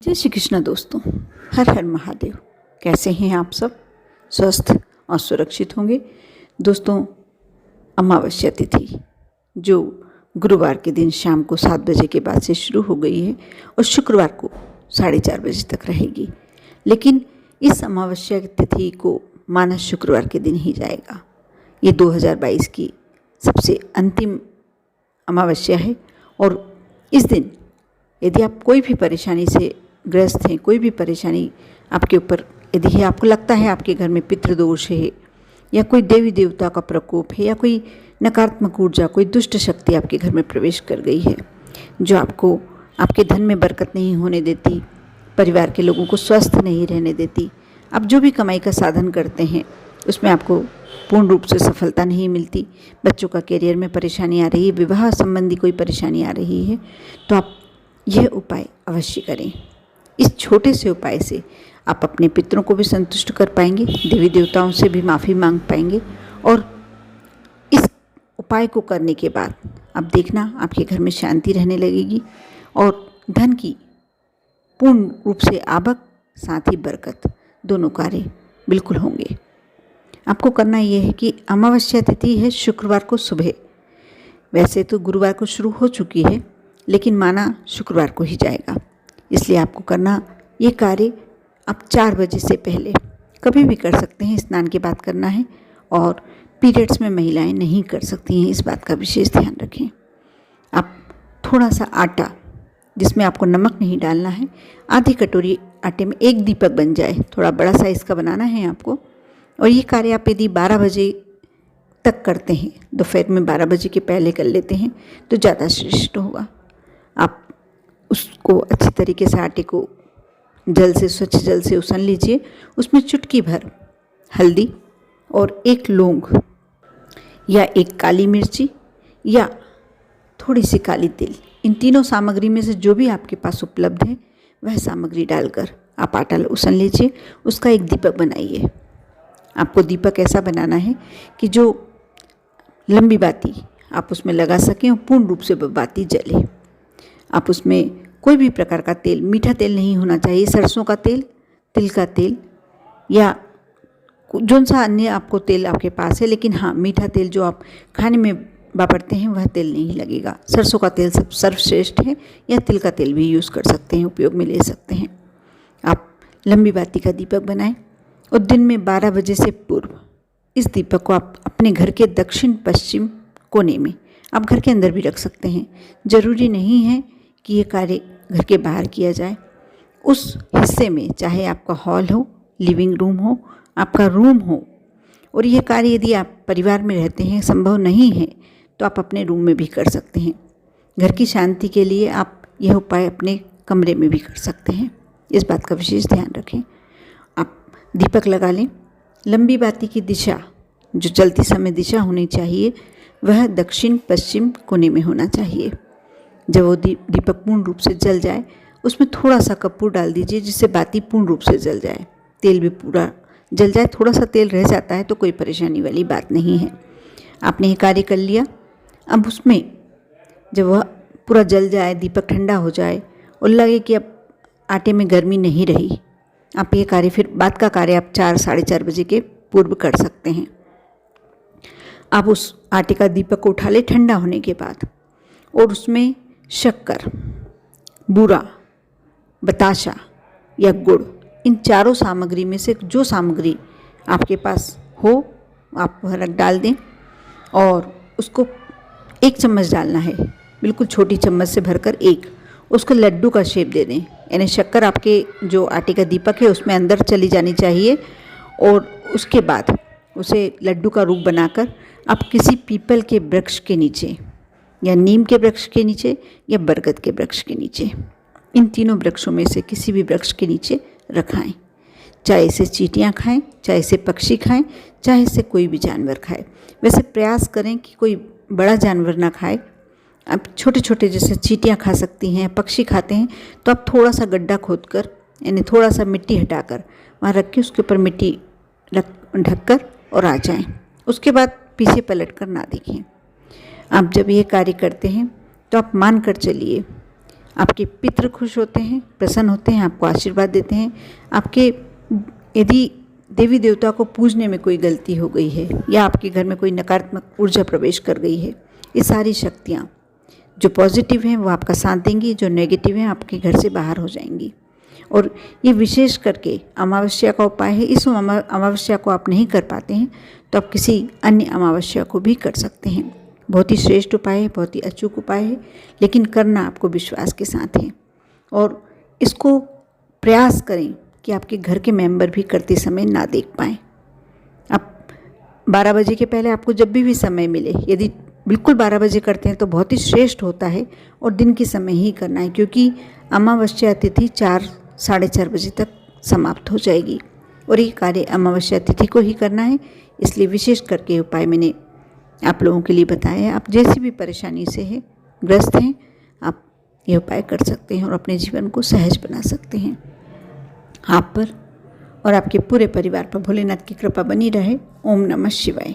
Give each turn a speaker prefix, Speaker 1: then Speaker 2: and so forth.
Speaker 1: जय श्री कृष्ण दोस्तों, हर हर महादेव। कैसे हैं आप सब? स्वस्थ और सुरक्षित होंगे। दोस्तों, अमावस्या तिथि जो गुरुवार के दिन शाम को 7 बजे के बाद से शुरू हो गई है और शुक्रवार को 4:30 बजे तक रहेगी। लेकिन इस अमावस्या तिथि को माना शुक्रवार के दिन ही जाएगा। ये 2022 की सबसे अंतिम अमावस्या है और इस दिन यदि आप कोई भी परेशानी से ग्रस्त हैं, कोई भी परेशानी आपके ऊपर यदि है, आपको लगता है आपके घर में पितृदोष है या कोई देवी देवता का प्रकोप है या कोई नकारात्मक ऊर्जा, कोई दुष्ट शक्ति आपके घर में प्रवेश कर गई है जो आपको आपके धन में बरकत नहीं होने देती, परिवार के लोगों को स्वस्थ नहीं रहने देती, आप जो भी कमाई का साधन करते हैं उसमें आपको पूर्ण रूप से सफलता नहीं मिलती, बच्चों का करियर में परेशानी आ रही है, विवाह संबंधी कोई परेशानी आ रही है, तो आप यह उपाय अवश्य करें। इस छोटे से उपाय से आप अपने पितरों को भी संतुष्ट कर पाएंगे, देवी देवताओं से भी माफ़ी मांग पाएंगे और इस उपाय को करने के बाद आप देखना आपके घर में शांति रहने लगेगी और धन की पूर्ण रूप से आवक साथ ही बरकत दोनों कार्य बिल्कुल होंगे। आपको करना यह है कि अमावस्या तिथि है शुक्रवार को सुबह, वैसे तो गुरुवार को शुरू हो चुकी है लेकिन माना शुक्रवार को ही जाएगा, इसलिए आपको करना ये कार्य आप 4 बजे से पहले कभी भी कर सकते हैं। स्नान के बाद करना है और पीरियड्स में महिलाएं नहीं कर सकती हैं, इस बात का विशेष ध्यान रखें। आप थोड़ा सा आटा जिसमें आपको नमक नहीं डालना है, आधी कटोरी आटे में 1 दीपक बन जाए, थोड़ा बड़ा साइज़ का बनाना है आपको। और ये कार्य आप यदि 12 बजे तक करते हैं, दोपहर में 12 बजे के पहले कर लेते हैं तो ज़्यादा श्रेष्ठ होगा। आप उसको अच्छी तरीके से आटे को जल से, स्वच्छ जल से उसन लीजिए। उसमें चुटकी भर हल्दी और 1 लौंग या 1 काली मिर्ची या थोड़ी सी काली तिल, इन तीनों सामग्री में से जो भी आपके पास उपलब्ध है वह सामग्री डालकर आप आटा उसन लीजिए। उसका एक दीपक बनाइए। आपको दीपक ऐसा बनाना है कि जो लंबी बाती आप उसमें लगा सकें और पूर्ण रूप से बाती जले। आप उसमें कोई भी प्रकार का तेल, मीठा तेल नहीं होना चाहिए, सरसों का तेल, तिल का तेल या जौन सा अन्य आपको तेल आपके पास है, लेकिन हाँ, मीठा तेल जो आप खाने में वापरते हैं वह तेल नहीं लगेगा। सरसों का तेल सब सर्वश्रेष्ठ है या तिल का तेल भी यूज़ कर सकते हैं, उपयोग में ले सकते हैं। आप लंबी बाती का दीपक बनाएं और दिन में 12 बजे से पूर्व इस दीपक को आप अपने घर के दक्षिण पश्चिम कोने में, आप घर के अंदर भी रख सकते हैं, ज़रूरी नहीं है कि ये कार्य घर के बाहर किया जाए। उस हिस्से में चाहे आपका हॉल हो, लिविंग रूम हो, आपका रूम हो, और ये कार्य यदि आप परिवार में रहते हैं, संभव नहीं है, तो आप अपने रूम में भी कर सकते हैं। घर की शांति के लिए आप यह उपाय अपने कमरे में भी कर सकते हैं, इस बात का विशेष ध्यान रखें। आप दीपक लगा लें। लंबी बाती की दिशा, जो जलती समय दिशा होनी चाहिए, वह दक्षिण पश्चिम कोने में होना चाहिए। जब वो दीपक पूर्ण रूप से जल जाए उसमें थोड़ा सा कपूर डाल दीजिए जिससे बाती पूर्ण रूप से जल जाए, तेल भी पूरा जल जाए। थोड़ा सा तेल रह जाता है तो कोई परेशानी वाली बात नहीं है। आपने ये कार्य कर लिया। अब उसमें जब वह पूरा जल जाए, दीपक ठंडा हो जाए और लगे कि अब आटे में गर्मी नहीं रही, आप ये कार्य फिर बाद का कार्य आप 4 साढ़े 4 बजे के पूर्व कर सकते हैं। आप उस आटे का दीपक को उठा ले ठंडा होने के बाद और उसमें शक्कर, बूरा, बताशा या गुड़, इन चारों सामग्री में से जो सामग्री आपके पास हो आप वह रख डाल दें और उसको 1 चम्मच डालना है, बिल्कुल छोटी चम्मच से भरकर 1, उसको लड्डू का शेप दे दें। यानी शक्कर आपके जो आटे का दीपक है उसमें अंदर चली जानी चाहिए और उसके बाद उसे लड्डू का रूप बनाकर आप किसी पीपल के वृक्ष के नीचे या नीम के वृक्ष के नीचे या बरगद के वृक्ष के नीचे, इन तीनों वृक्षों में से किसी भी वृक्ष के नीचे रखाएं। चाहे इसे चींटियाँ खाएं, चाहे इसे पक्षी खाएं, चाहे इसे कोई भी जानवर खाए। वैसे प्रयास करें कि कोई बड़ा जानवर ना खाए। आप छोटे छोटे जैसे चींटियाँ खा सकती हैं, पक्षी खाते हैं, तो आप थोड़ा सा गड्ढा खोदकर यानी थोड़ा सा मिट्टी हटाकर वहाँ रख के उसके ऊपर मिट्टी ढककर और आ जाएं। उसके बाद पीछे पलट कर ना देखें। आप जब ये कार्य करते हैं तो आप मान कर चलिए आपके पितृ खुश होते हैं, प्रसन्न होते हैं, आपको आशीर्वाद देते हैं। आपके यदि देवी देवता को पूजने में कोई गलती हो गई है या आपके घर में कोई नकारात्मक ऊर्जा प्रवेश कर गई है, ये सारी शक्तियाँ जो पॉजिटिव हैं वो आपका साथ देंगी, जो नेगेटिव हैं आपके घर से बाहर हो जाएंगी। और ये विशेष करके अमावस्या का उपाय है। इस अमावस्या को आप नहीं कर पाते हैं तो आप किसी अन्य अमावस्या को भी कर सकते हैं। बहुत ही श्रेष्ठ उपाय है, बहुत ही अचूक उपाय है, लेकिन करना आपको विश्वास के साथ है। और इसको प्रयास करें कि आपके घर के मेंबर भी करते समय ना देख पाएँ। आप 12 बजे के पहले आपको जब भी समय मिले, यदि बिल्कुल 12 बजे करते हैं तो बहुत ही श्रेष्ठ होता है और दिन के समय ही करना है, क्योंकि अमावस्या तिथि 4 साढ़े 4 बजे तक समाप्त हो जाएगी और ये कार्य अमावस्या तिथि को ही करना है। इसलिए विशेष करके उपाय मैंने आप लोगों के लिए बताया है। आप जैसी भी परेशानी से है ग्रस्त हैं, आप ये उपाय कर सकते हैं और अपने जीवन को सहज बना सकते हैं। आप पर और आपके पूरे परिवार पर भोलेनाथ की कृपा बनी रहे। ओम नमः शिवाय।